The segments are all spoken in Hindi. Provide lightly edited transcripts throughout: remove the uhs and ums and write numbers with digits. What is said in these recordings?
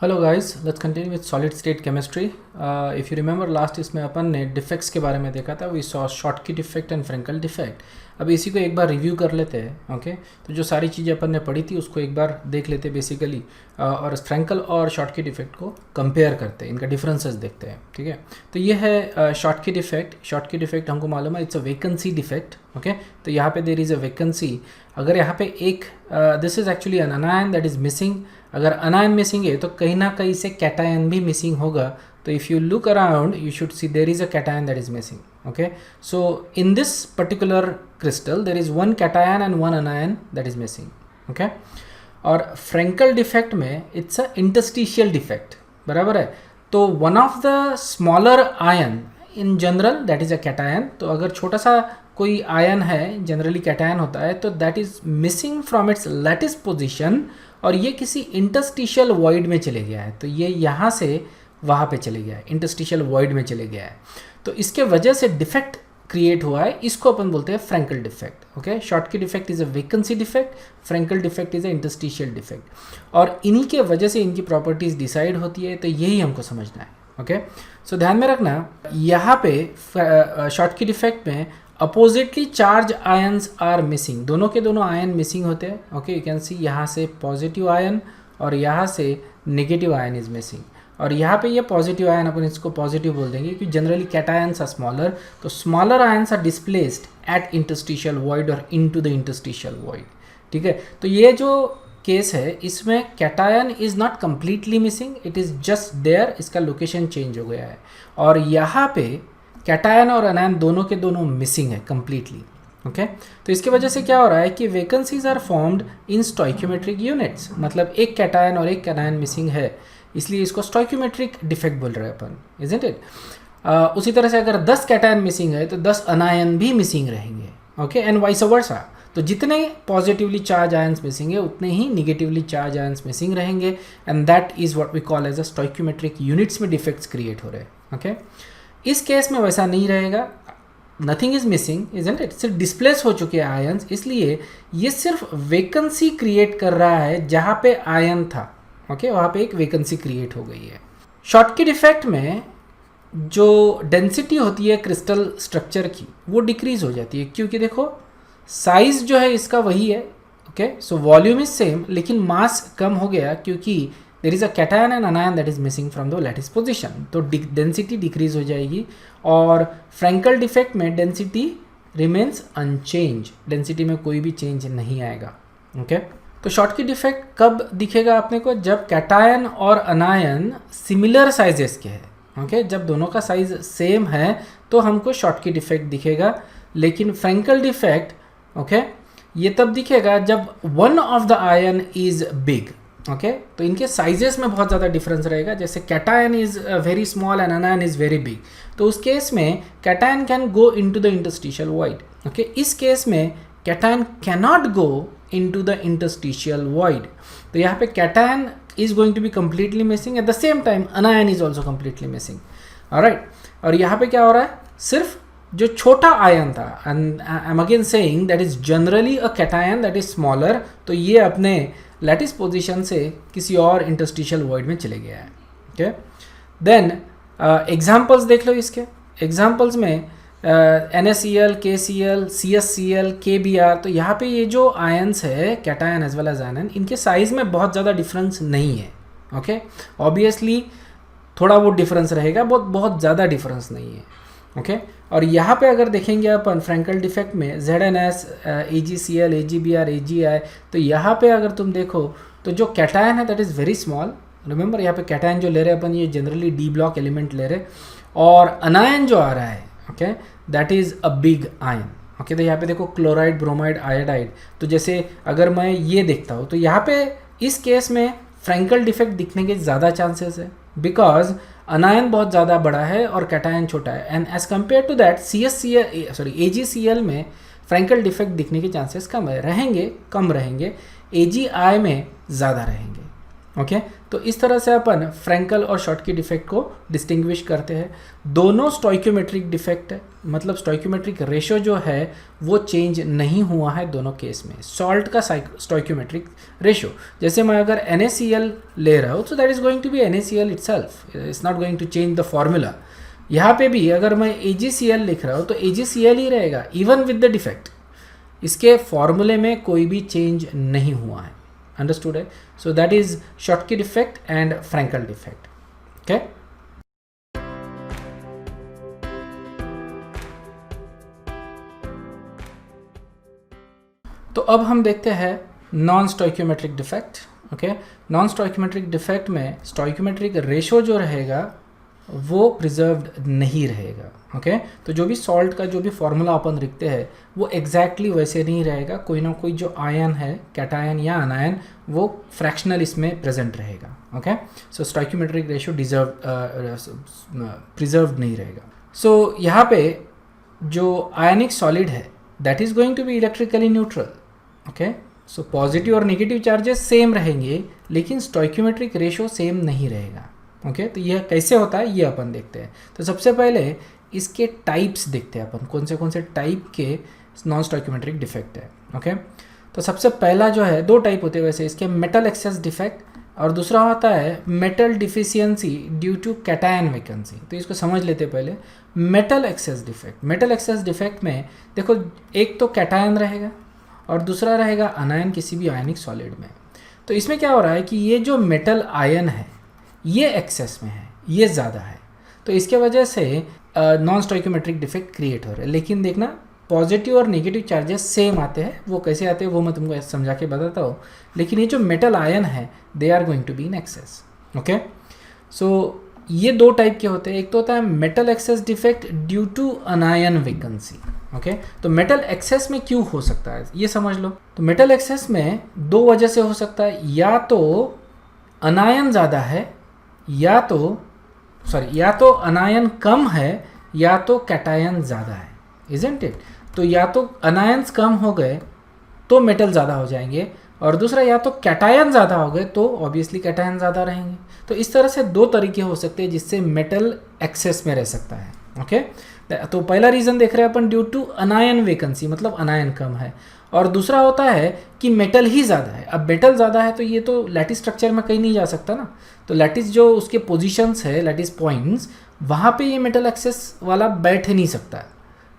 Hello guys, let's continue with solid state chemistry. If you remember last इसमें अपन ने डिफेक्ट्स के बारे में देखा था। We saw Schottky defect and Frenkel defect. अब इसी को एक बार रिव्यू कर लेते हैं। ओके, तो जो सारी चीज़ें अपन ने पढ़ी थी उसको एक बार देख लेते हैं बेसिकली, और फ्रेंकल और शॉटकी डिफेक्ट को कंपेयर करते हैं, इनका डिफरेंसेस देखते हैं। ठीक है, तो ये है शॉटकी डिफेक्ट। शॉटकी डिफेक्ट हमको मालूम है, it's a vacancy defect. Okay, तो यहाँ पे देयर इज़ अ वैकेंसी। अगर यहाँ पे एक this is actually an अनायन that is missing. अगर अनायन मिसिंग है तो कहीं ना कहीं से कैटायन भी मिसिंग होगा। तो if you look around you should see there is a cation that is missing. Okay, so in this particular crystal there is one cation and one अनायन that is missing. Okay, और फ्रेंकल डिफेक्ट में इट्स अ इंटरस्टिशियल डिफेक्ट, बराबर है। तो one of the smaller ion in general that is a cation. तो अगर छोटा सा कोई आयन है, जनरली कैटायन होता है, तो that is missing from it's lattice position, और ये किसी इंटरस्टिशियल वॉइड में चले गया है। तो ये यहाँ से वहाँ पे चले गया है, इंटरस्टिशियल वॉइड में चले गया है। तो इसके वजह से डिफेक्ट क्रिएट हुआ है, इसको अपन बोलते हैं Frenkel defect. Okay, Schottky defect is a vacancy defect, Frenkel defect is a interstitial defect, और इन्हीं के वजह से इनकी प्रॉपर्टीज़ डिसाइड होती है। तो यही हमको समझना है। ओके, सो ध्यान में रखना, यहाँ पे शॉटकी डिफेक्ट में oppositely charged ions are missing. दोनों के दोनों आयन मिसिंग होते हैं। ओके, यू कैन सी यहाँ से पॉजिटिव आयन और यहाँ से नेगेटिव आयन इज मिसिंग, और यहाँ पे ये पॉजिटिव आयन अपन इसको पॉजिटिव बोल देंगे क्योंकि जनरली कैटायंस आर स्मॉलर। तो smaller ions are displaced at interstitial void और इनटू द इंटरस्टिशियल वॉइड। ठीक है, तो ये जो केस है इसमें cation is not completely missing, it is just there, इसका लोकेशन चेंज हो गया है। और यहाँ पे कैटायन और अनायन दोनों के दोनों मिसिंग है कम्प्लीटली। ओके, तो इसकी वजह से क्या हो रहा है कि vacancies are formed in stoichiometric units. मतलब एक कैटायन और एक अनायन मिसिंग है, इसलिए इसको स्टोइक्योमेट्रिक डिफेक्ट बोल रहे हैं अपन, इजंट इट। उसी तरह से अगर 10 कैटायन मिसिंग है तो 10 अनायन भी मिसिंग रहेंगे। Okay, and vice versa. तो जितने पॉजिटिवली चार्ज आयंस मिसिंग है उतने ही निगेटिवली चार्ज आयंस मिसिंग रहेंगे, and that is what we call as a stoichiometric units में डिफेक्ट्स क्रिएट हो रहे हैं। ओके, इस केस में वैसा नहीं रहेगा, nothing is missing, isn't it. सिर्फ डिस्प्लेस हो चुके हैं आयंस, इसलिए ये सिर्फ वैकेंसी क्रिएट कर रहा है जहाँ पे आयन था। ओके, वहाँ पे एक वैकेंसी क्रिएट हो गई है। शॉटकी डिफेक्ट में जो डेंसिटी होती है क्रिस्टल स्ट्रक्चर की वो डिक्रीज हो जाती है, क्योंकि देखो साइज जो है इसका वही है। Okay, so volume is same लेकिन मास कम हो गया क्योंकि there is a cation and अनायन that is missing from the lattice position. तो डेंसिटी डिक्रीज हो जाएगी। और फ्रेंकल डिफेक्ट में डेंसिटी रिमेन्स अनचेंज, डेंसिटी में कोई भी चेंज नहीं आएगा। ओके, तो शॉटकी डिफेक्ट कब दिखेगा अपने को? जब कैटायन और अनायन सिमिलर साइजेस के हैं। ओके, जब दोनों का साइज सेम है तो हमको शॉटकी डिफेक्ट दिखेगा। लेकिन फ्रेंकल डिफेक्ट ये तब दिखेगा जब one of the ion is big. Okay, तो इनके साइजेस में बहुत ज़्यादा डिफरेंस रहेगा। जैसे cation is very small and anion is very big, तो उस केस में cation can go into the interstitial void. Okay, इस केस में cation cannot go into the interstitial void. तो यहाँ पे cation is going to be completely missing, at the same time anion is also completely missing. Alright, और यहाँ पे क्या हो रहा है, सिर्फ जो छोटा आयन था, and I am again saying that is generally a cation that is smaller, तो ये अपने लैटिस पोजीशन से किसी और इंटरस्टिशियल वॉइड में चले गया है। ओके, देन एग्जांपल्स देख लो इसके। एग्जांपल्स में NaCl, KCl, CsCl, KBr। तो यहाँ पे ये जो आयंस है cation as well as ion, इनके साइज में बहुत ज़्यादा डिफरेंस नहीं है। ओके, ऑब्वियसली थोड़ा वो डिफरेंस रहेगा, बहुत ज़्यादा डिफरेंस नहीं है। ओके, और यहाँ पे अगर देखेंगे अपन फ्रेंकल डिफेक्ट में ZnS, AgCl, AgBr, AgI, तो यहाँ पे अगर तुम देखो तो जो कैटायन है that is very small. Remember, यहाँ पे कैटायन जो ले रहे हैं अपन, ये जनरली D ब्लॉक एलिमेंट ले रहे, और अनायन जो आ रहा है okay that is a big ion. Okay, तो यहाँ पे देखो क्लोराइड, ब्रोमाइड, आयोडाइड। तो जैसे अगर मैं ये देखता हूँ तो यहाँ पे इस केस में फ्रेंकल डिफेक्ट दिखने के ज़्यादा चांसेस है, बिकॉज अनायन बहुत ज़्यादा बड़ा है और कैटायन छोटा है। And as compare to that AgCl में फ्रेंकल डिफेक्ट दिखने के चांसेस कम रहेंगे, AgI में ज़्यादा रहेंगे। ओके तो इस तरह से अपन फ्रैंकल और शॉटकी डिफेक्ट को डिस्टिंग्विश करते हैं। दोनों स्टोइक्योमेट्रिक डिफेक्ट है, मतलब स्टोइक्योमेट्रिक रेशो जो है वो चेंज नहीं हुआ है दोनों केस में। सॉल्ट का स्टोइक्योमेट्रिक रेशो, जैसे मैं अगर NaCl ले रहा हूँ तो that is going to be NaCl itself, it's not going to change the formula. यहाँ पे भी अगर मैं AgCl लिख रहा हूँ तो AgCl ही रहेगा इवन विद द डिफेक्ट, इसके फॉर्मूले में कोई भी चेंज नहीं हुआ है। अंडरस्टूड है? So that is Schottky defect and Frenkel defect. Okay तो अब हम देखते हैं non stoichiometric defect. Okay non stoichiometric defect में स्टोइक्योमेट्रिक रेशो जो रहेगा वो प्रिजर्व्ड नहीं रहेगा। ओके तो जो भी सॉल्ट का जो भी फॉर्मूला अपन लिखते हैं वो एग्जैक्टली वैसे नहीं रहेगा, कोई ना कोई जो आयन है कैटायन या अनायन वो फ्रैक्शनल इसमें प्रेजेंट रहेगा। Okay so stoichiometric ratio preserved नहीं रहेगा। सो यहाँ पे जो आयनिक सॉलिड है that is going to be electrically neutral. Okay so positive और नेगेटिव चार्जेस सेम रहेंगे लेकिन स्टोइक्योमेट्रिक रेशो सेम नहीं रहेगा। ओके तो यह कैसे होता है ये अपन देखते हैं। तो सबसे पहले इसके टाइप्स देखते हैं अपन, कौन से टाइप के नॉन स्टोइक्योमेट्रिक डिफेक्ट है। ओके तो सबसे पहला जो है, दो टाइप होते हैं वैसे इसके, मेटल एक्सेस डिफेक्ट और दूसरा होता है metal deficiency due to cation vacancy. तो इसको समझ लेते पहले। Metal excess defect, metal excess defect में देखो एक तो कैटायन रहेगा और दूसरा रहेगा अनायन किसी भी आयनिक सॉलिड में। तो इसमें क्या हो रहा है कि ये जो मेटल आयन है ये एक्सेस में है, ये ज़्यादा है, तो इसके वजह से नॉन स्टोइक्योमेट्रिक डिफेक्ट क्रिएट हो रहा है। लेकिन देखना पॉजिटिव और नेगेटिव चार्जेस सेम आते हैं, वो कैसे आते हैं वो मैं तुमको समझा के बताता हूँ। लेकिन ये जो मेटल आयन है they are going to be in excess. Okay so ये दो टाइप के होते हैं, एक तो होता है metal excess defect due to anion vacancy. Okay तो मेटल एक्सेस में क्यों हो सकता है ये समझ लो। तो मेटल एक्सेस में दो वजह से हो सकता है, या तो अनायन ज़्यादा है या तो अनायन कम है या तो कैटायन ज़्यादा है, इजंट इट? तो या तो अनायंस कम हो गए तो मेटल ज़्यादा हो जाएंगे और दूसरा या तो कैटायन ज़्यादा हो गए तो ऑब्वियसली कैटायन ज़्यादा रहेंगे। तो इस तरह से दो तरीके हो सकते हैं जिससे मेटल एक्सेस में रह सकता है। ओके तो पहला रीज़न देख रहे हैं अपन ड्यू टू अनायन वैकेंसी, मतलब अनायन कम है, और दूसरा होता है कि मेटल ही ज़्यादा है। अब मेटल ज़्यादा है तो ये तो लैटिस स्ट्रक्चर में कहीं नहीं जा सकता ना, तो लैटिस जो उसके पोजीशंस है, लैटिस पॉइंट्स, वहाँ पे ये मेटल एक्सेस वाला बैठ नहीं सकता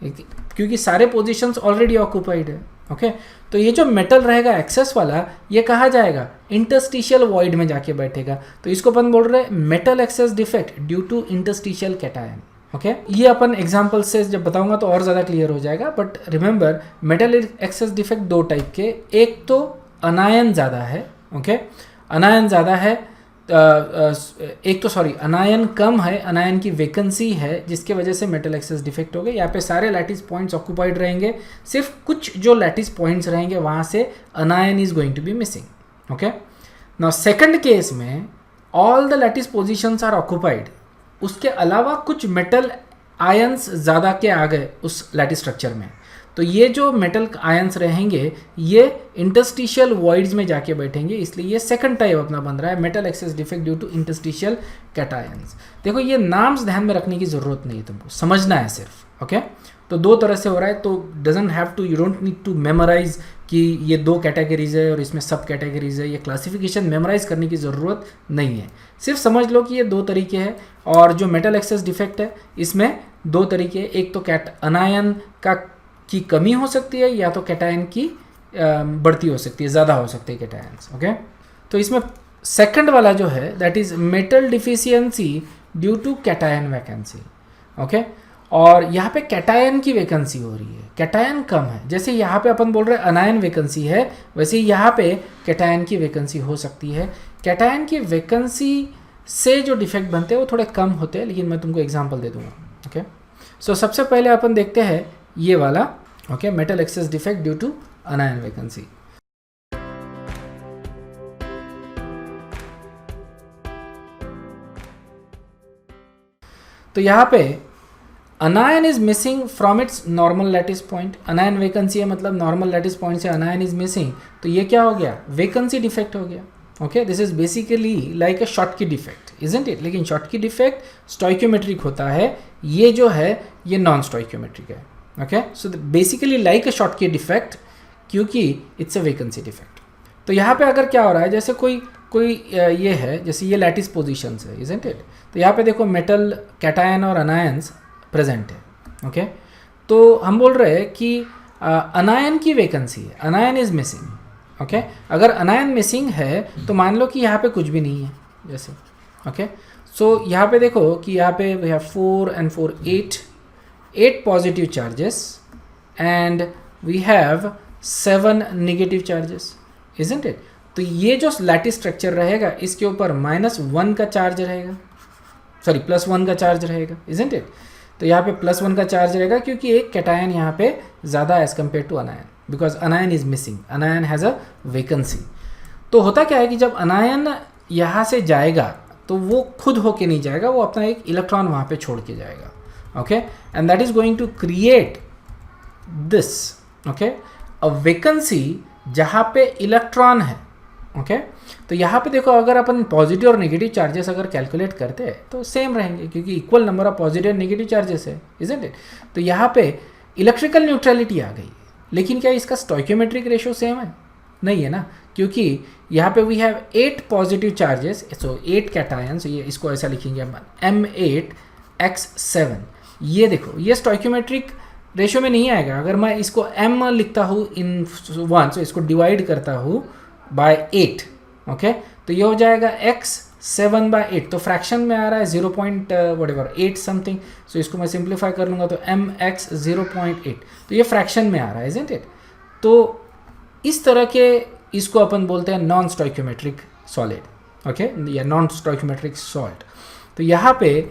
क्योंकि सारे पोजीशंस ऑलरेडी ऑक्यूपाइड है। ओके तो ये जो मेटल रहेगा एक्सेस वाला ये कहा जाएगा इंटरस्टिशियल वॉइड में जाके बैठेगा। तो इसको अपन बोल रहे हैं metal excess defect due to interstitial cation. Okay ये अपन एग्जांपल से जब बताऊंगा तो और ज़्यादा क्लियर हो जाएगा। But remember metal excess defect दो टाइप के, एक तो अनायन ज़्यादा है, ओके अनायन ज़्यादा है, अनायन कम है, अनायन की वैकेंसी है जिसके वजह से मेटल एक्सेस डिफेक्ट हो गए। यहाँ पे सारे लैटिस पॉइंट्स ऑक्यूपाइड रहेंगे, सिर्फ कुछ जो लैटिस पॉइंट्स रहेंगे वहाँ से anion is going to be missing. Okay now second case में all the lattice positions are occupied, उसके अलावा कुछ मेटल आयंस ज़्यादा के आ गए उस लैटिस स्ट्रक्चर में, तो ये जो मेटल आयंस रहेंगे ये इंटरस्टिशियल वॉइड्स में जाके बैठेंगे, इसलिए ये सेकंड टाइप अपना बन रहा है metal excess defect due to interstitial cations. देखो ये नाम्स ध्यान में रखने की ज़रूरत नहीं है, तुमको समझना है सिर्फ। ओके तो दो तरह से हो रहा है, तो doesn't have to, you don't need to memorise कि ये दो कैटेगरीज है और इसमें सब कैटेगरीज है, ये क्लासिफिकेशन मेमोराइज करने की ज़रूरत नहीं है, सिर्फ समझ लो कि ये दो तरीके हैं। और जो मेटल एक्सेस डिफेक्ट है इसमें दो तरीके हैं, एक तो अनायन की कमी हो सकती है या तो कैटायन की बढ़ती हो सकती है, ज़्यादा हो सकती है कैटायंस। ओके तो इसमें सेकंड वाला जो है that is metal deficiency due to cation vacancy. Okay और यहाँ पे कैटायन की वैकेंसी हो रही है, कैटायन कम है, जैसे यहाँ पे अपन बोल रहे हैं अनायन वैकेंसी है, वैसे यहाँ पे कैटायन की वैकेंसी हो सकती है। कैटायन की वैकेंसी से जो डिफेक्ट बनते हैं वो थोड़े कम होते हैं, लेकिन मैं तुमको एग्जांपल दे दूंगा। ओके सो सबसे पहले अपन देखते हैं ये वाला, okay metal excess defect due to anion vacancy. तो यहाँ पे anion is missing from its normal lattice point, anion vacancy है मतलब नॉर्मल लैटिस पॉइंट से अनायन इज मिसिंग, तो ये क्या हो गया, वैकेंसी डिफेक्ट हो गया। Okay, this is basically like a Schottky defect, isn't it? लेकिन शॉटकी डिफेक्ट स्टोइकियोमेट्रिक होता है, ये जो है ये नॉन स्टोइकियोमेट्रिक है। ओके, सो बेसिकली लाइक अ शॉटकी डिफेक्ट, क्योंकि इट्स अ वेकेंसी डिफेक्ट। तो यहाँ पे अगर क्या हो रहा है, जैसे कोई ये है, जैसे ये लैटिस पोजीशंस है, इजंट इट? तो यहाँ पे देखो मेटल कैटायन और अनायंस प्रेजेंट है। ओके, तो हम बोल रहे हैं कि अनायन की वैकेंसी है, अनायन इज मिसिंग। ओके, अगर अनायन मिसिंग है तो मान लो कि यहाँ पे कुछ भी नहीं है जैसे। ओके, सो यहाँ पे देखो कि यहाँ पे we have 4 and 4 8 positive charges and we have 7 negative charges, isn't it? तो ये जो लैटिस स्ट्रक्चर रहेगा इसके ऊपर -1 का चार्ज रहेगा, सॉरी +1 का चार्ज रहेगा, इजंट इट? तो यहाँ पे +1 का चार्ज रहेगा क्योंकि एक कैटायन यहाँ पे ज़्यादा as compare to anion, because anion is missing, anion has a vacancy. तो होता क्या है कि जब अनायन यहाँ से जाएगा तो वो खुद होके नहीं जाएगा, वो अपना एक इलेक्ट्रॉन वहाँ पे छोड़ के जाएगा। Okay, and that is going to create this, okay, a vacancy जहाँ पे इलेक्ट्रॉन है। ओके, तो यहाँ पे देखो अगर अपन पॉजिटिव और नेगेटिव चार्जेस अगर कैलकुलेट करते हैं तो सेम रहेंगे, क्योंकि इक्वल नंबर ऑफ पॉजिटिव और नेगेटिव चार्जेस है, इजंट इट? तो यहाँ पे इलेक्ट्रिकल न्यूट्रलिटी आ गई, लेकिन क्या इसका स्टोइकियोमेट्रिक रेशियो सेम है? नहीं है ना, क्योंकि यहाँ पे we have 8 positive charges, so 8 cations, ये इसको ऐसा लिखेंगे M8X7। ये देखो ये स्टोइकियोमेट्रिक रेशियो में नहीं आएगा। अगर मैं इसको M लिखता हूँ इन 1, सो इसको डिवाइड करता हूँ बाय 8, ओके, तो ये हो जाएगा X7/8, तो फ्रैक्शन में आ रहा है 0.8 समथिंग, सो इसको मैं सिंप्लीफाई कर लूँगा तो MX 0.8, तो ये फ्रैक्शन में आ रहा है, इजंट इट? तो इस तरह के इसको अपन बोलते हैं नॉन स्टोइकियोमेट्रिक सॉलिड, ओके, या नॉन स्टोइकियोमेट्रिक सॉल्ट। तो यहाँ पे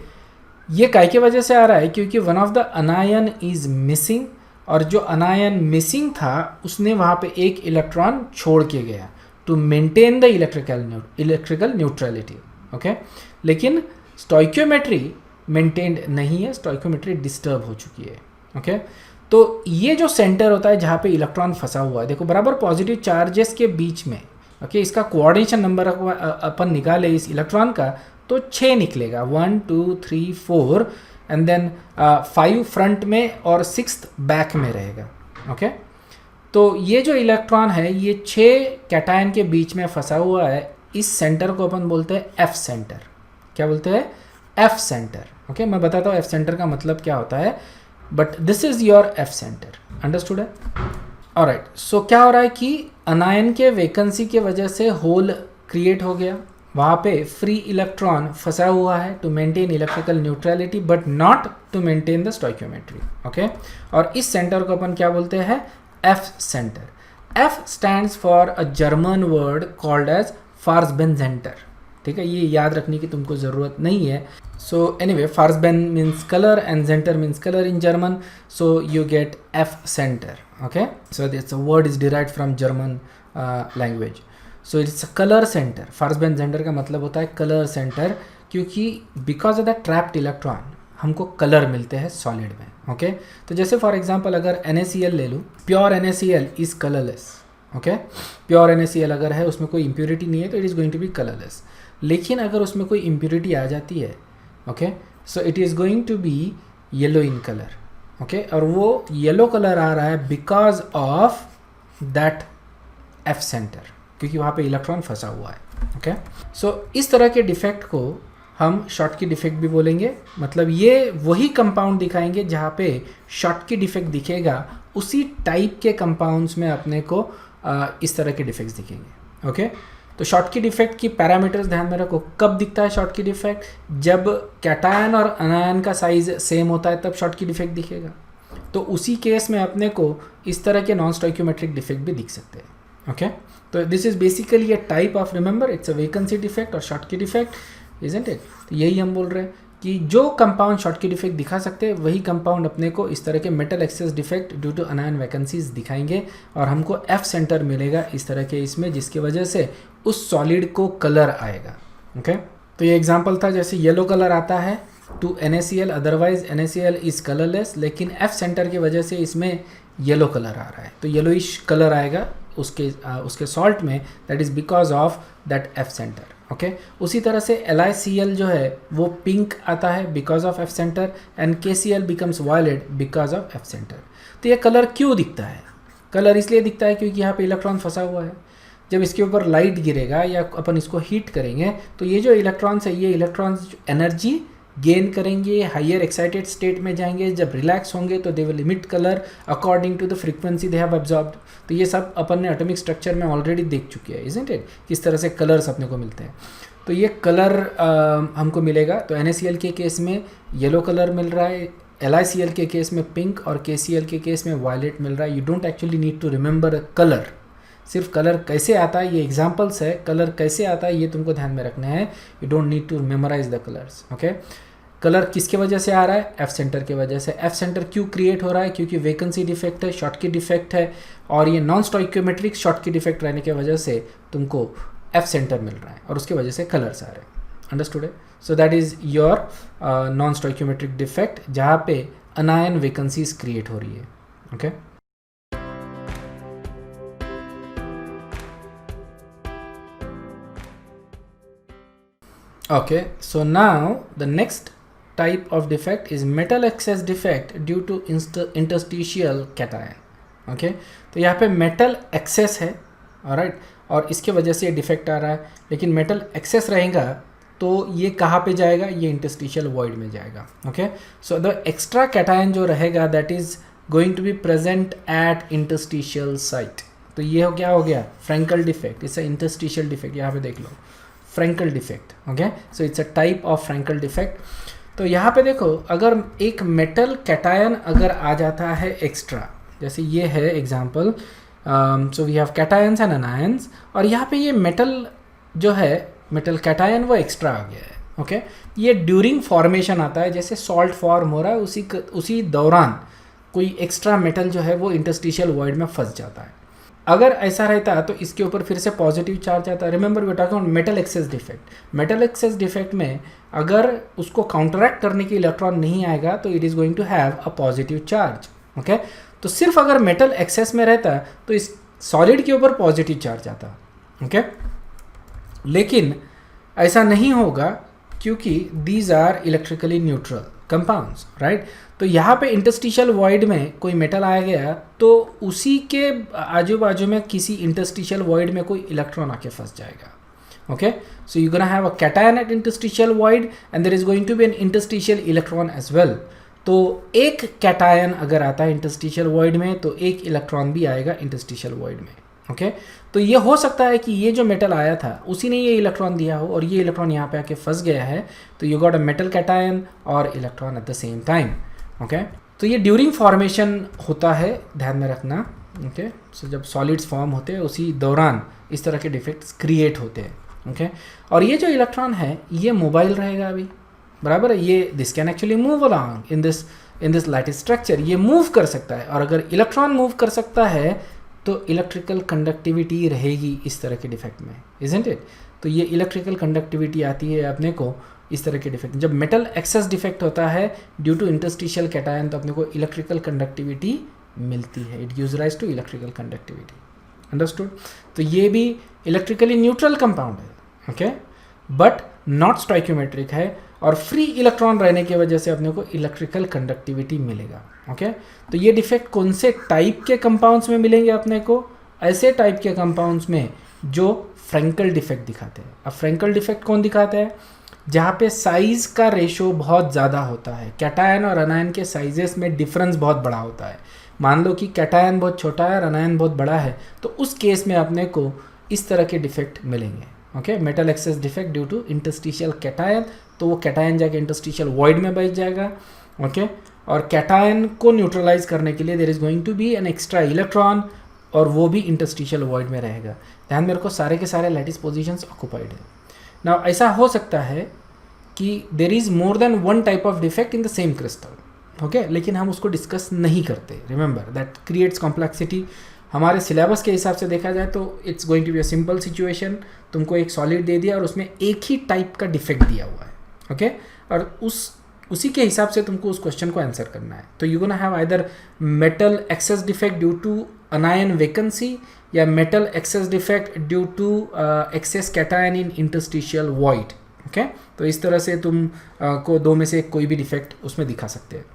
ये काय की वजह से आ रहा है, क्योंकि one of the अनायन is missing, और जो अनायन मिसिंग था उसने वहाँ पे एक इलेक्ट्रॉन छोड़ के गया to maintain the electrical neutrality. Okay, लेकिन स्टोइकियोमेट्री मेंटेन्ड नहीं है, स्टोइकियोमेट्री डिस्टर्ब हो चुकी है। ओके, तो ये जो सेंटर होता है जहाँ पे इलेक्ट्रॉन फंसा हुआ है, देखो बराबर पॉजिटिव चार्जेस के बीच में, ओके, इसका कोऑर्डिनेशन नंबर अपन निकाले इस इलेक्ट्रॉन का तो 6 निकलेगा, 1 2 3 4 एंड देन 5 फ्रंट में और 6th बैक में रहेगा। ओके, तो ये जो इलेक्ट्रॉन है ये 6 कैटायन के बीच में फंसा हुआ है, इस सेंटर को अपन बोलते हैं एफ सेंटर। क्या बोलते हैं? F centre. ओके, मैं बताता हूँ एफ सेंटर का मतलब क्या होता है, but this is your F centre, understood है? ऑलराइट, सो क्या हो रहा है कि अनायन के वैकेंसी के वजह से होल क्रिएट हो गया, वहाँ पे फ्री इलेक्ट्रॉन फंसा हुआ है to maintain electrical neutrality but not to maintain the stoichiometry. Okay, और इस सेंटर को अपन क्या बोलते हैं? F centre. F stands for a German word called as Farbenzentrum. ठीक है, ये याद रखने की तुमको ज़रूरत नहीं है। So anyway, Farben means colour and centre means colour in German, so you get F centre. Okay, so this word is derived from German language, so it's a colour centre. Farbenzentrum का मतलब होता है कलर सेंटर, क्योंकि because of the trapped electron हमको कलर मिलते हैं सॉलिड में। ओके, तो जैसे फॉर एग्जांपल अगर NaCl ले लूँ, pure NaCl is colourless. Okay, pure NaCl अगर है उसमें कोई इम्प्योरिटी नहीं है तो it is going to be colourless. लेकिन अगर उसमें कोई इम्प्योरिटी आ जाती है, okay, so it is going to be yellow in colour. Okay, और वो येलो कलर आ रहा है because of that F centre, क्योंकि वहाँ पे इलेक्ट्रॉन फंसा हुआ है। ओके, सो इस तरह के डिफेक्ट को हम शॉटकी डिफेक्ट भी बोलेंगे। मतलब ये वही कंपाउंड दिखाएंगे जहाँ पे शॉटकी डिफेक्ट दिखेगा, उसी टाइप के कंपाउंड्स में अपने को इस तरह के डिफेक्ट्स दिखेंगे। ओके, तो शॉटकी डिफेक्ट की पैरामीटर्स ध्यान में रखो। कब दिखता है शॉटकी डिफेक्ट? जब कैटायन और अनायन का साइज सेम होता है तब शॉटकी डिफेक्ट दिखेगा। तो उसी केस में अपने को इस तरह के नॉन स्टोइकियोमेट्रिक डिफेक्ट भी दिख सकते हैं। ओके, तो this is basically a type of, remember, it's a vacancy defect और शॉटकी डिफेक्ट, इजंट इट? तो यही हम बोल रहे हैं कि जो कंपाउंड शॉटकी डिफेक्ट दिखा सकते हैं वही कंपाउंड अपने को इस तरह के metal excess defect due to anion vacancies दिखाएंगे, और हमको एफ सेंटर मिलेगा इस तरह के इसमें, जिसकी वजह से उस सॉलिड को कलर आएगा। ओके, तो ये एग्जांपल था, जैसे येलो कलर आता है to NaCl, otherwise NaCl is colourless, लेकिन एफ सेंटर की वजह से इसमें येलो कलर आ रहा है, तो येलोइश कलर आएगा उसके सॉल्ट में, that is because of that F centre. Okay, उसी तरह से LiCl जो है वो पिंक आता है because of F centre, and KCl becomes violet because of F centre. तो ये कलर क्यों दिखता है? कलर इसलिए दिखता है क्योंकि यहाँ पे इलेक्ट्रॉन फंसा हुआ है। जब इसके ऊपर लाइट गिरेगा या अपन इसको हीट करेंगे तो ये जो इलेक्ट्रॉन्स है, ये इलेक्ट्रॉन्स एनर्जी गेन करेंगे, हायर एक्साइटेड स्टेट में जाएंगे। जब रिलैक्स होंगे तो they will emit colour according to the frequency they have absorbed. तो ये सब अपन ने एटॉमिक स्ट्रक्चर में ऑलरेडी देख चुके हैं, इजंट इट, किस तरह से कलर्स अपने को मिलते हैं। तो ये कलर हमको मिलेगा। तो NaCl के केस में येलो कलर मिल रहा है, LiCl के केस में पिंक, और KCl के केस में वायलेट मिल रहा है। You don't actually need to remember a colour, सिर्फ कलर कैसे आता है, ये एग्जाम्पल्स है, कलर कैसे आता है ये तुमको ध्यान में रखना है। You don't need to memorise the colours. Okay, colour किसके वजह से आ रहा है? एफ सेंटर की वजह से। एफ सेंटर क्यों क्रिएट हो रहा है? क्योंकि वैकेंसी डिफेक्ट है, शॉर्टकी डिफेक्ट है, और ये नॉन स्टोइकियोमेट्रिक शॉर्टकी डिफेक्ट रहने की वजह से तुमको एफ सेंटर मिल रहा है, और उसकी वजह से कलर्स आ रहे हैं। अंडरस्टूड है? So that is your non stoichiometric defect, जहाँ पे अनायन वैकेंसीज क्रिएट हो रही है। Okay, okay, so now the next type of defect is metal excess defect due to interstitial cation. okay, तो यहाँ पे metal excess है, alright, और इसके वजह से ये डिफेक्ट आ रहा है। लेकिन metal excess रहेगा तो ये कहाँ पे जाएगा? ये interstitial void में जाएगा। okay, so the extra cation जो रहेगा that is going to be present at interstitial site। तो ये हो क्या हो गया? Frankel defect, it's a interstitial defect। यहाँ पे देख लो, Frenkel defect. Okay, so it's a type of Frenkel defect. तो यहाँ पे देखो, अगर एक मेटल कैटायन अगर आ जाता है एक्स्ट्रा, जैसे ये है example, so we have cations and anions, और यहाँ पे ये मेटल जो है, मेटल कैटायन वो एक्स्ट्रा आ गया है। ओके, ये ड्यूरिंग फॉर्मेशन आता है, जैसे सॉल्ट फॉर्म हो रहा है उसी दौरान कोई एक्स्ट्रा मेटल जो है वो इंटरस्टिशियल वॉइड में फंस जाता है। अगर ऐसा रहता है तो इसके ऊपर फिर से पॉजिटिव चार्ज आता है। Remember we talking on metal excess defect. Metal excess defect में अगर उसको काउंटरैक्ट करने के इलेक्ट्रॉन नहीं आएगा तो it is going to have a positive charge. Okay, तो सिर्फ अगर मेटल एक्सेस में रहता है तो इस सॉलिड के ऊपर पॉजिटिव चार्ज आता। ओके, लेकिन ऐसा नहीं होगा क्योंकि these are electrically neutral compounds, right. तो यहाँ पे इंटरस्टिशियल वॉइड में कोई मेटल आ गया तो उसी के आजू बाजू में किसी इंटरस्टिशियल वॉइड में कोई इलेक्ट्रॉन आके फंस जाएगा। Okay, so you gonna have a cation at interstitial void and there is going to be an interstitial electron as well. तो एक कैटायन अगर आता है इंटरस्टिशियल वॉइड में तो एक इलेक्ट्रॉन भी आएगा इंटरस्टिशियल वॉइड में। ओके, तो ये हो सकता है कि ये जो मेटल आया था उसी ने ये इलेक्ट्रॉन दिया हो और ये इलेक्ट्रॉन यहाँ पे आके फंस गया है, तो you got a metal cation और electron at the same time. Okay, तो ये ड्यूरिंग फॉर्मेशन होता है, ध्यान में रखना। ओके, सो जब सॉलिड्स फॉर्म होते हैं उसी दौरान इस तरह के डिफेक्ट्स क्रिएट होते हैं। ओके, और ये जो इलेक्ट्रॉन है ये मोबाइल रहेगा अभी, बराबर है। ये this can actually move along in this lattice structure, ये मूव कर सकता है। और अगर इलेक्ट्रॉन मूव कर सकता है तो इलेक्ट्रिकल कंडक्टिविटी रहेगी इस तरह के डिफेक्ट में, इजंट इट। तो ये इलेक्ट्रिकल कंडक्टिविटी आती है अपने को इस तरह के डिफेक्ट। जब मेटल एक्सेस डिफेक्ट होता है ड्यू टू इंटरस्टिशियल कैटायन तो अपने को इलेक्ट्रिकल कंडक्टिविटी मिलती है, it gives rise to electrical conductivity. Understood. तो ये भी इलेक्ट्रिकली न्यूट्रल कंपाउंड है, ओके, बट नॉट स्टोइकियोमेट्रिक है और फ्री इलेक्ट्रॉन रहने की वजह से अपने को इलेक्ट्रिकल कंडक्टिविटी मिलेगा। ओके, तो ये डिफेक्ट कौन से टाइप के कंपाउंड्स में मिलेंगे अपने को? ऐसे टाइप के कंपाउंड्स में जो फ्रैंकल डिफेक्ट दिखाते हैं। अब फ्रैंकल डिफेक्ट कौन दिखाता है? जहाँ पे साइज का रेशो बहुत ज़्यादा होता है, कैटायन और अनायन के साइजेस में डिफरेंस बहुत बड़ा होता है। मान लो कि कैटायन बहुत छोटा है और अनायन बहुत बड़ा है, तो उस केस में अपने को इस तरह के डिफेक्ट मिलेंगे। Okay, metal excess defect due to interstitial cation, तो वो कैटायन जाके इंटरस्टिशियल वॉइड में बैठ जाएगा। ओके, और कैटायन को न्यूट्रलाइज करने के लिए there is going to be an extra electron और वो भी इंटरस्टिशियल वॉइड में रहेगा। ध्यान में रखो, सारे के सारे लैटिस पोजीशंस ऑक्युपाइड है। नाउ ऐसा हो सकता है कि there is more than one type of defect in the same crystal. Okay, लेकिन हम उसको डिस्कस नहीं करते। Remember that creates complexity. हमारे सिलेबस के हिसाब से देखा जाए तो it's going to be a simple situation. तुमको एक सॉलिड दे दिया और उसमें एक ही टाइप का डिफेक्ट दिया हुआ है। ओके, और उसी के हिसाब से तुमको उस क्वेश्चन को आंसर करना है। तो you gonna have either metal excess defect due to anion vacancy या metal excess defect due to excess cation in interstitial void. Okay, तो इस तरह से तुम को दो में से कोई भी डिफेक्ट उसमें दिखा सकते हैं।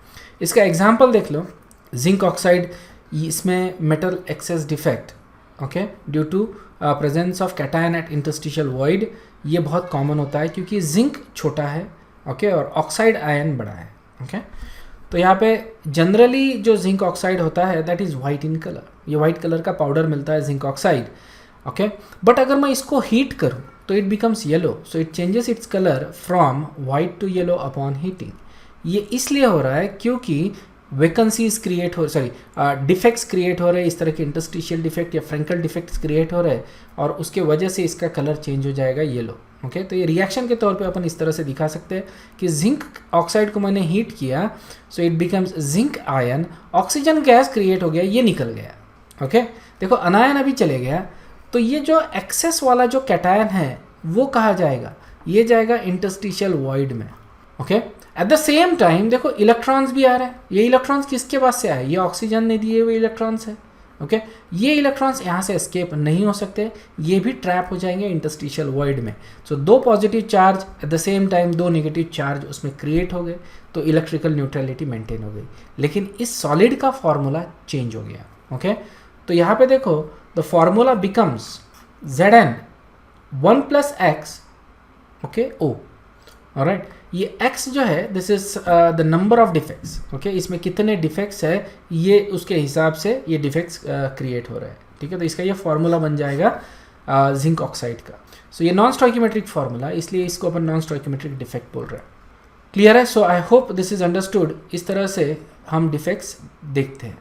इसका एग्जांपल देख लो, जिंक ऑक्साइड, इसमें metal excess defect okay due to presence of cation at interstitial void. ये बहुत कॉमन होता है क्योंकि जिंक छोटा है ओके और ऑक्साइड आयन बड़ा है ओके। तो यहाँ पे जनरली जो जिंक ऑक्साइड होता है that is white in colour, ये वाइट कलर का पाउडर मिलता है जिंक ऑक्साइड ओके। बट अगर मैं इसको हीट करूँ तो it becomes yellow, so it changes its colour from white to yellow upon heating. ये इसलिए हो रहा है क्योंकि वैकेंसीज क्रिएट हो, डिफेक्ट्स क्रिएट हो रहे हैं, इस तरह के इंटरस्टिशियल डिफेक्ट या फ्रेंकल डिफेक्ट्स क्रिएट हो रहे हैं और उसके वजह से इसका कलर चेंज हो जाएगा येलो ओके। तो ये रिएक्शन के तौर पे अपन इस तरह से दिखा सकते हैं कि जिंक ऑक्साइड को मैंने हीट किया, so it becomes zinc ion, oxygen gas create हो गया, ये निकल गया ओके। देखो अनायन अभी चले गया, तो ये जो एक्सेस वाला जो कैटायन है वो कहाँ जाएगा, ये जाएगा इंटरस्टिशियल वॉइड में okay. Eight the same time देखो इलेक्ट्रॉन्स भी आ रहे हैं, ये इलेक्ट्रॉन्स किसके पास से आए, ये ऑक्सीजन ने दिए हुए इलेक्ट्रॉन्स है ओके। ये इलेक्ट्रॉन्स यहाँ से एस्केप नहीं हो सकते, ये भी ट्रैप हो जाएंगे इंटरस्टिशियल वॉइड में। सो दो positive charge at the same time दो नेगेटिव चार्ज उसमें क्रिएट हो गए, तो इलेक्ट्रिकल न्यूट्रलिटी मेंटेन हो गई। लेकिन इस सॉलिड का फॉर्मूला चेंज हो गया ओके। तो यहाँ पे देखो the formula becomes Zn 1 + x okay O alright. ये x जो है this is the number of defects okay, इसमें कितने डिफेक्ट्स है ये उसके हिसाब से ये डिफेक्ट्स क्रिएट हो रहे हैं ठीक है। तो इसका ये फॉर्मूला बन जाएगा जिंक ऑक्साइड का। सो ये नॉन स्टोइकियोमेट्रिक फॉर्मूला, इसलिए इसको अपन नॉन स्टोइकियोमेट्रिक डिफेक्ट बोल रहे हैं। क्लियर है? So I hope this is understood. इस तरह से हम डिफेक्ट्स देखते हैं।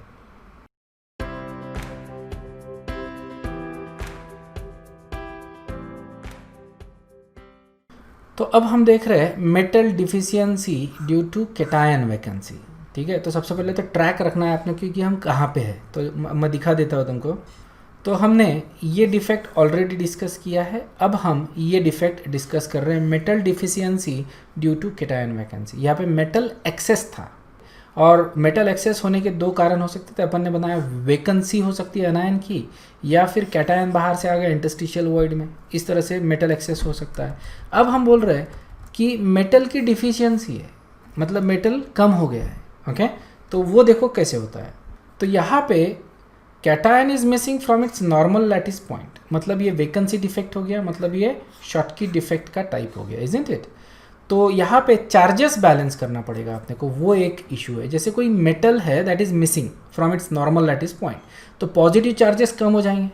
तो अब हम देख रहे हैं metal deficiency due to cation vacancy ठीक है। तो सबसे पहले तो ट्रैक रखना है आपने क्योंकि हम कहाँ पे हैं, तो मैं दिखा देता हूँ तुमको। तो हमने ये डिफेक्ट ऑलरेडी डिस्कस किया है, अब हम ये डिफेक्ट डिस्कस कर रहे हैं metal deficiency due to cation vacancy. यहाँ पे मेटल एक्सेस था और मेटल एक्सेस होने के दो कारण हो सकते थे, अपन ने बनाया वैकेंसी हो सकती है अनायन की, या फिर कैटायन बाहर से आ गया इंटरस्टिशियल वॉइड में, इस तरह से मेटल एक्सेस हो सकता है। अब हम बोल रहे हैं कि मेटल की डिफिशियंसी है, मतलब मेटल कम हो गया है ओके। तो वो देखो कैसे होता है। तो यहाँ पे cation is missing from its normal lattice point, मतलब ये वैकेंसी डिफेक्ट हो गया, मतलब ये शॉटकी डिफेक्ट का टाइप हो गया, इजंट इट। तो यहाँ पे चार्जेस बैलेंस करना पड़ेगा अपने को, वो एक इशू है। जैसे कोई मेटल है that is missing from its normal lattice point, तो पॉजिटिव चार्जेस कम हो जाएंगे,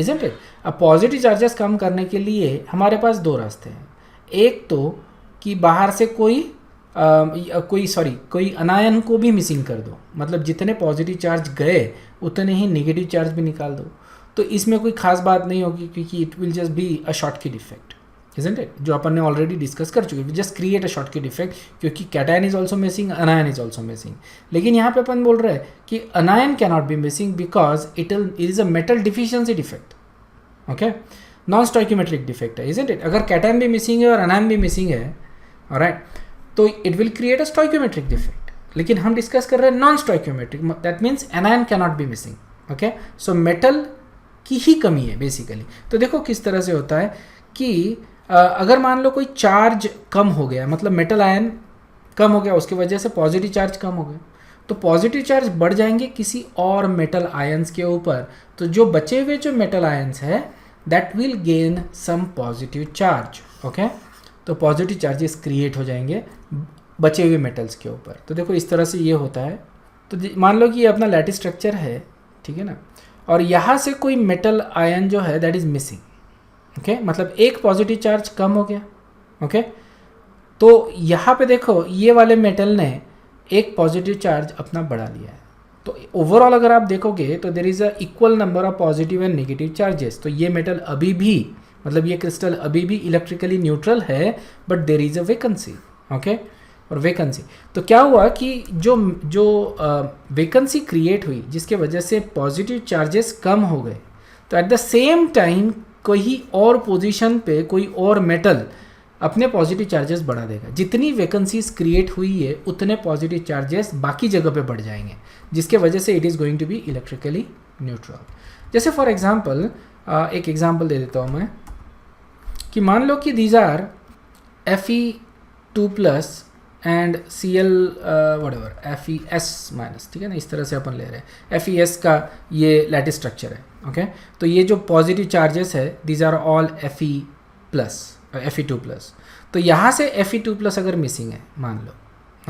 इजंट इट। अब पॉजिटिव चार्जेस कम करने के लिए हमारे पास दो रास्ते हैं। एक तो कि बाहर से कोई अनायन को भी मिसिंग कर दो, मतलब जितने पॉजिटिव चार्ज गए उतने ही नेगेटिव चार्ज भी निकाल दो। तो इसमें कोई खास बात नहीं होगी क्योंकि it will just be a Schottky defect, isn't it? जो अपन ने ऑलरेडी डिस्कस कर चुके, just create a Schottky defect, क्योंकि cation is also missing, anion is also missing. लेकिन यहाँ पे अपन बोल रहे हैं कि anion can not be missing because it is a metal deficiency defect okay, non stoichiometric defect है, isn't it? अगर कैटायन भी मिसिंग है और अनायन भी मिसिंग है ऑलराइट, तो it will create a stoichiometric defect. लेकिन हम डिस्कस कर रहे हैं non stoichiometric, that means अनायन can not be missing okay. So metal की ही कमी है बेसिकली। तो देखो किस तरह से होता है कि अगर मान लो कोई चार्ज कम हो गया, मतलब मेटल आयन कम हो गया, उसकी वजह से पॉजिटिव चार्ज कम हो गया, तो पॉजिटिव चार्ज बढ़ जाएंगे किसी और मेटल आयंस के ऊपर, तो जो बचे हुए जो मेटल आयंस है that will gain some positive charge okay. तो पॉजिटिव चार्जेस क्रिएट हो जाएंगे बचे हुए मेटल्स के ऊपर। तो देखो इस तरह से ये होता है। तो मान लो कि ये अपना लैटिस स्ट्रक्चर है ठीक है ना, और यहाँ से कोई मेटल आयन जो है दैट इज मिसिंग ओके, मतलब एक पॉजिटिव चार्ज कम हो गया ओके। तो यहाँ पे देखो ये वाले मेटल ने एक पॉजिटिव चार्ज अपना बढ़ा लिया है। तो ओवरऑल अगर आप देखोगे तो there is a equal number of positive and negative charges. तो ये मेटल अभी भी, मतलब ये क्रिस्टल अभी भी इलेक्ट्रिकली न्यूट्रल है, but there is a vacancy okay. और वैकेंसी तो क्या हुआ कि जो वैकेंसी क्रिएट हुई जिसके वजह से पॉजिटिव चार्जेस कम हो गए, तो एट द सेम टाइम कोई और पोजीशन पे कोई और मेटल अपने पॉजिटिव चार्जेस बढ़ा देगा। जितनी वैकेंसीज क्रिएट हुई है उतने पॉजिटिव चार्जेस बाकी जगह पे बढ़ जाएंगे, जिसके वजह से it is going to be electrically neutral. जैसे फॉर एग्जांपल एक एग्जांपल दे देता हूँ मैं कि मान लो कि these are Fe2+ and Cl whatever FeS-, ठीक है ना, इस तरह से अपन ले रहे हैं। FeS का ये लैटिस स्ट्रक्चर है, ओके। तो ये जो पॉजिटिव चार्जेस है दीज आर ऑल Fe2+। तो यहाँ से Fe2+ अगर मिसिंग है मान लो,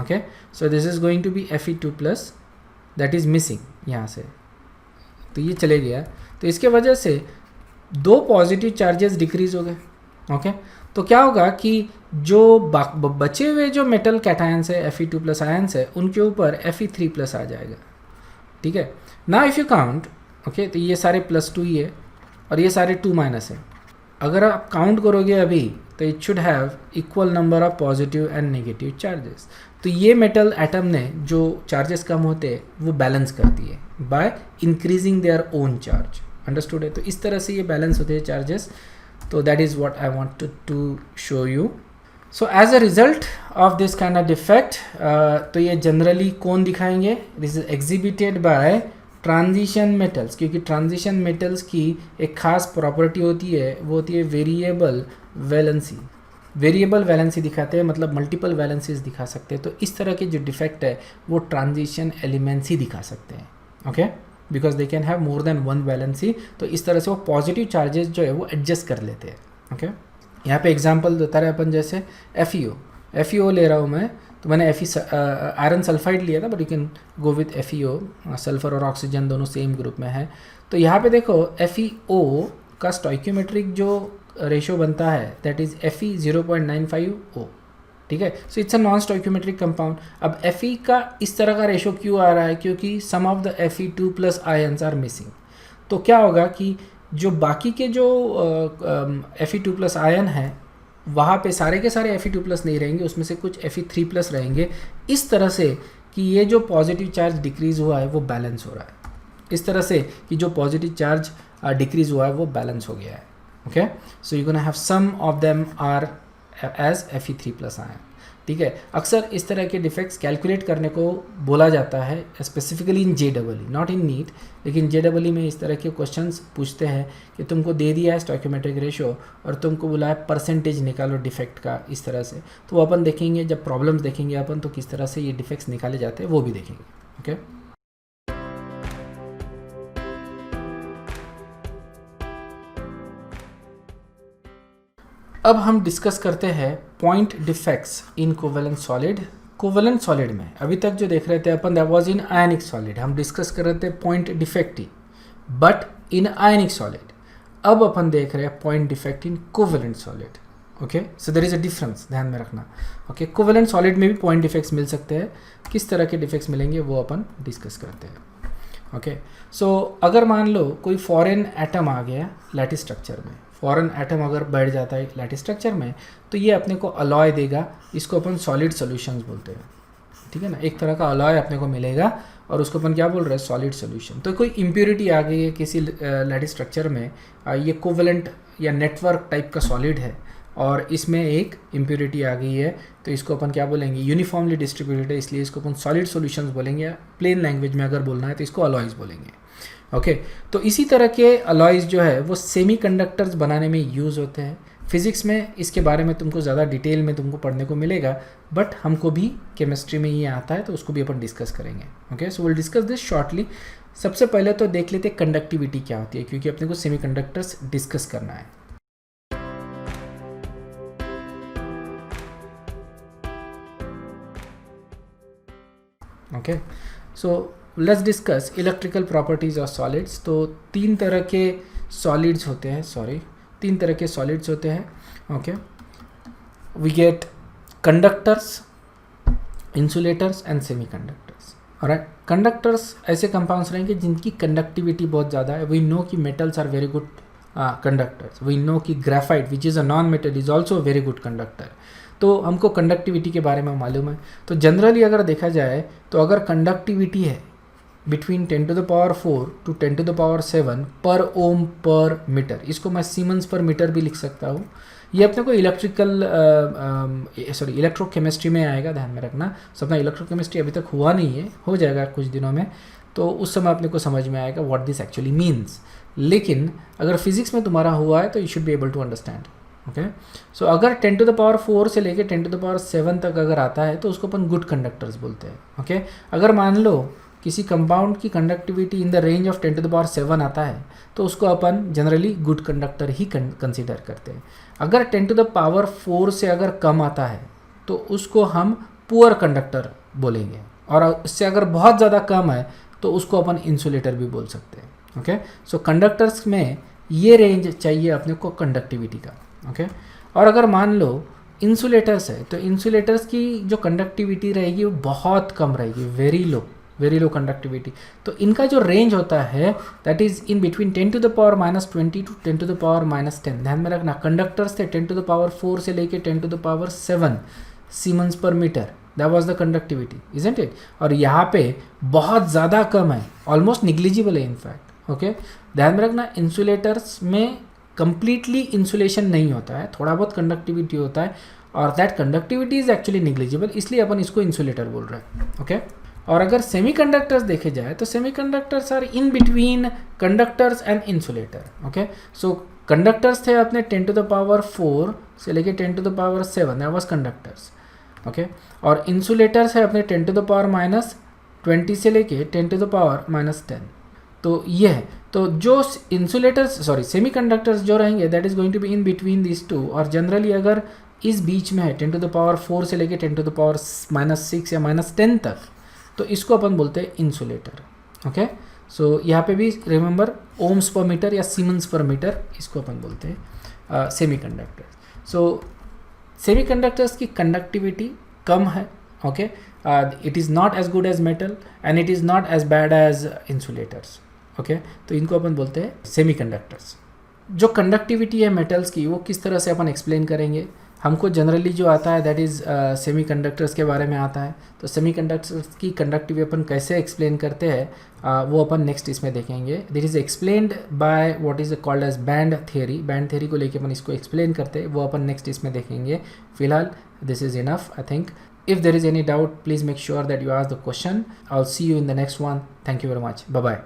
okay, so this is going to be Fe2+ that is missing यहाँ से, तो ये चले गया। तो इसके वजह से दो पॉजिटिव चार्जेस डिक्रीज हो गए, ओके। तो क्या होगा कि जो बचे हुए जो मेटल कैटायंस है Fe2+ आयंस है उनके ऊपर Fe3+ आ जाएगा, ठीक है ना। इफ़ यू काउंट, ओके, तो ये सारे +2 ही है और ये सारे 2- है। अगर आप काउंट करोगे अभी तो it should have equal number of positive and negative charges. तो ये मेटल एटम ने जो चार्जेस कम होते हैं वो बैलेंस करती है by increasing their own charge, understood है। तो इस तरह से ये बैलेंस होते हैं चार्जेस। तो that is what I wanted to show you. So as a result of this kind of defect, तो ये जनरली कौन दिखाएंगे, this is exhibited by transition metals, क्योंकि ट्रांजिशन मेटल्स की एक खास प्रॉपर्टी होती है, वो होती है वेरिएबल वैलेंसी। वेरिएबल वैलेंसी दिखाते हैं मतलब मल्टीपल वैलेंसीज दिखा सकते हैं। तो इस तरह के जो डिफेक्ट है वो ट्रांजिशन एलिमेंट्स ही दिखा सकते हैं, okay, because they can have more than one valency. तो इस तरह से वो पॉजिटिव चार्जेस जो है वो एडजस्ट कर लेते हैं, ओके। यहाँ पे एग्जांपल देता रहे अपन, जैसे FeO ले रहा हूँ मैं, तो मैंने आयरन सल्फाइड लिया था, but you can go with FeO। Sulphur और ऑक्सीजन दोनों सेम ग्रुप में है। तो यहाँ पे देखो FeO का स्टोइक्योमेट्रिक जो रेशो बनता है दैट इज़ Fe 0.95O, ठीक है। So it's a non stoichiometric compound. अब Fe का इस तरह का रेशो क्यों आ रहा है, क्योंकि some of the Fe2+ ions are missing. तो क्या होगा कि जो बाकी के जो Fe2+ आयन है वहाँ पे सारे के सारे Fe2+ नहीं रहेंगे, उसमें से कुछ Fe3+ रहेंगे, इस तरह से कि ये जो पॉजिटिव चार्ज डिक्रीज़ हुआ है वो बैलेंस हो रहा है, इस तरह से कि जो पॉजिटिव चार्ज डिक्रीज़ हुआ है वो बैलेंस हो गया है, okay. So you gonna have some of them are as Fe3+ ion, ठीक है। अक्सर इस तरह के डिफेक्ट्स कैलकुलेट करने को बोला जाता है, specifically in JEE, not in NEET, लेकिन JEE में इस तरह के क्वेश्चंस पूछते हैं कि तुमको दे दिया है स्टोइक्योमेट्रिक रेशो और तुमको बोला है परसेंटेज निकालो डिफेक्ट का, इस तरह से। तो वो अपन देखेंगे जब प्रॉब्लम्स देखेंगे अपन, तो किस तरह से ये डिफेक्ट्स निकाले जाते हैं वो भी देखेंगे, ओके। अब हम डिस्कस करते हैं point defects in covalent solid. Covalent solid में अभी तक जो देख रहे थे अपन that was in ionic solid, हम डिस्कस कर रहे थे पॉइंट डिफेक्ट ही, बट इन आयनिक सॉलिड। अब अपन देख रहे हैं point defect in covalent solid, okay. So there is a difference, ध्यान में रखना, ओके। कोवेलेंट सॉलिड में भी पॉइंट डिफेक्ट्स मिल सकते हैं, किस तरह के डिफेक्ट्स मिलेंगे वो अपन डिस्कस करते हैं, ओके। सो अगर मान लो कोई फॉरेन एटम आ गया लैटिस स्ट्रक्चर में, फॉरेन एटम अगर बैठ जाता है लैटिस स्ट्रक्चर में, तो ये अपने को अलॉय देगा, इसको अपन सॉलिड सॉल्यूशंस बोलते हैं, ठीक है ना। एक तरह का अलॉय अपने को मिलेगा और उसको अपन क्या बोल रहे हैं, सॉलिड सॉल्यूशन। तो कोई इम्प्योरिटी आ गई है किसी लैटिस स्ट्रक्चर में, ये कोवेलेंट या नेटवर्क टाइप का सॉलिड है और इसमें एक इम्प्योरिटी आ गई है, तो इसको अपन क्या बोलेंगे, यूनिफॉर्मली डिस्ट्रीब्यूटेड है, इसलिए इसको अपन सॉलिड सॉल्यूशंस बोलेंगे, या प्लेन लैंग्वेज में अगर बोलना है तो इसको अलॉयज बोलेंगे, ओके। तो इसी तरह के अलॉयज जो है वो सेमीकंडक्टर्स बनाने में यूज़ होते हैं। फिज़िक्स में इसके बारे में तुमको ज़्यादा डिटेल में तुमको पढ़ने को मिलेगा, बट हमको भी केमिस्ट्री में ये आता है तो उसको भी अपन डिस्कस करेंगे, okay. So will discuss this shortly. सबसे पहले तो देख लेते कंडक्टिविटी क्या होती है, क्योंकि अपने को सेमीकंडक्टर्स डिस्कस करना है, okay. So let's discuss electrical properties of solids. तो तीन तरह के सॉलिड्स होते हैं, okay. We get conductors, insulators and semiconductors, alright. Conductors ऐसे कंपाउंड्स रहेंगे जिनकी कंडक्टिविटी बहुत ज़्यादा है। वी नो कि metals are very good conductors. We know कि graphite which is a non metal is also very good conductor. तो हमको कंडक्टिविटी के बारे में मालूम है। तो जनरली अगर देखा जाए तो अगर कंडक्टिविटी है बिटवीन 10⁴ टू 10⁷ पर ओम पर मीटर, इसको मैं सीमेंस पर मीटर भी लिख सकता हूँ। ये अपने को इलेक्ट्रोकेमिस्ट्री में आएगा, ध्यान में रखना। सो अपना इलेक्ट्रोकेमिस्ट्री अभी तक हुआ नहीं है, हो जाएगा कुछ दिनों में। तो तो उस समय अपने को समझ में आएगा व्हाट दिस एक्चुअली मीन्स। लेकिन अगर फिजिक्स में तुम्हारा हुआ है तो you should be able to understand. Okay, so अगर 10 टू द पावर 4 से लेके 10 टू द पावर 7 तक अगर आता है तो उसको अपन गुड कंडक्टर्स बोलते हैं। ओके, अगर मान लो किसी कंपाउंड की conductivity in the range of 10 to the power 7 आता है तो उसको अपन जनरली गुड कंडक्टर ही कंसिडर करते हैं। अगर 10 टू द पावर 4 से अगर कम आता है तो उसको हम पुअर कंडक्टर बोलेंगे, और उससे अगर बहुत ज़्यादा कम है तो उसको अपन इंसुलेटर भी बोल सकते हैं। ओके, सो कंडक्टर्स में ये रेंज चाहिए अपने को कंडक्टिविटी का। ओके, और अगर मान लो इंसुलेटर्स है तो इंसुलेटर्स की जो कंडक्टिविटी रहेगी वो बहुत कम रहेगी, वेरी लो कंडक्टिविटी। तो इनका जो रेंज होता है that is in between 10 to the power -20 to 10 to the power -10। ध्यान में रखना, कंडक्टर्स थे 10 टू द पावर 4 से लेके 10 टू द पावर 7 सीमेंस पर metre, that was the conductivity, isn't it. और यहाँ पे बहुत ज़्यादा कम है, ऑलमोस्ट निग्लिजिबल है इनफैक्ट। ओके, ध्यान में रखना, इंसुलेटर्स में कंप्लीटली इंसुलेशन नहीं होता है, थोड़ा बहुत कंडक्टिविटी होता है, और that conductivity is actually negligible, इसलिए अपन इसको इंसुलेटर बोल रहे हैं। ओके, और अगर सेमीकंडक्टर्स देखे जाए तो semiconductors are in between conductors and insulator. Okay, so conductors थे अपने 10 टू द पावर 4 से लेके 10 to the power 7, that was conductors. Okay, और इंसुलेटर्स है अपने 10 टू द पावर -20 से लेके 10 टू द पावर -10। तो ये है, तो जो इंसुलेटर्स सेमीकंडक्टर्स जो रहेंगे that is going to be in between this two, और जनरली अगर इस बीच में है 10 टू द पावर 4 से लेके 10 टू द पावर -6 या -10 तक, तो इसको अपन बोलते हैं इंसुलेटर। ओके, सो यहाँ पे भी रिमेंबर ओम्स पर मीटर या सीमेंस पर मीटर, इसको अपन बोलते हैं सेमीकंडक्टर। सो सेमीकंडक्टर्स की कंडक्टिविटी कम है। Okay, it is not as good as metal and it is not as bad as insulators. Okay, तो इनको अपन बोलते हैं सेमीकंडक्टर्स। जो कंडक्टिविटी है मेटल्स की वो किस तरह से अपन एक्सप्लेन करेंगे, हमको जनरली जो आता है दैट इज़ सेमीकंडक्टर्स के बारे में आता है। तो सेमीकंडक्टर्स की कंडक्टिविटी अपन कैसे एक्सप्लेन करते हैं वो अपन नेक्स्ट इसमें देखेंगे। This is explained by what is called as band theory. Band theory को लेके अपन इसको एक्सप्लेन करते हैं, वो अपन नेक्स्ट इसमें देखेंगे। फिलहाल this is enough I think. If there is any doubt, please make sure that you ask the question. I'll see you in the next one. Thank you very much. Bye-bye.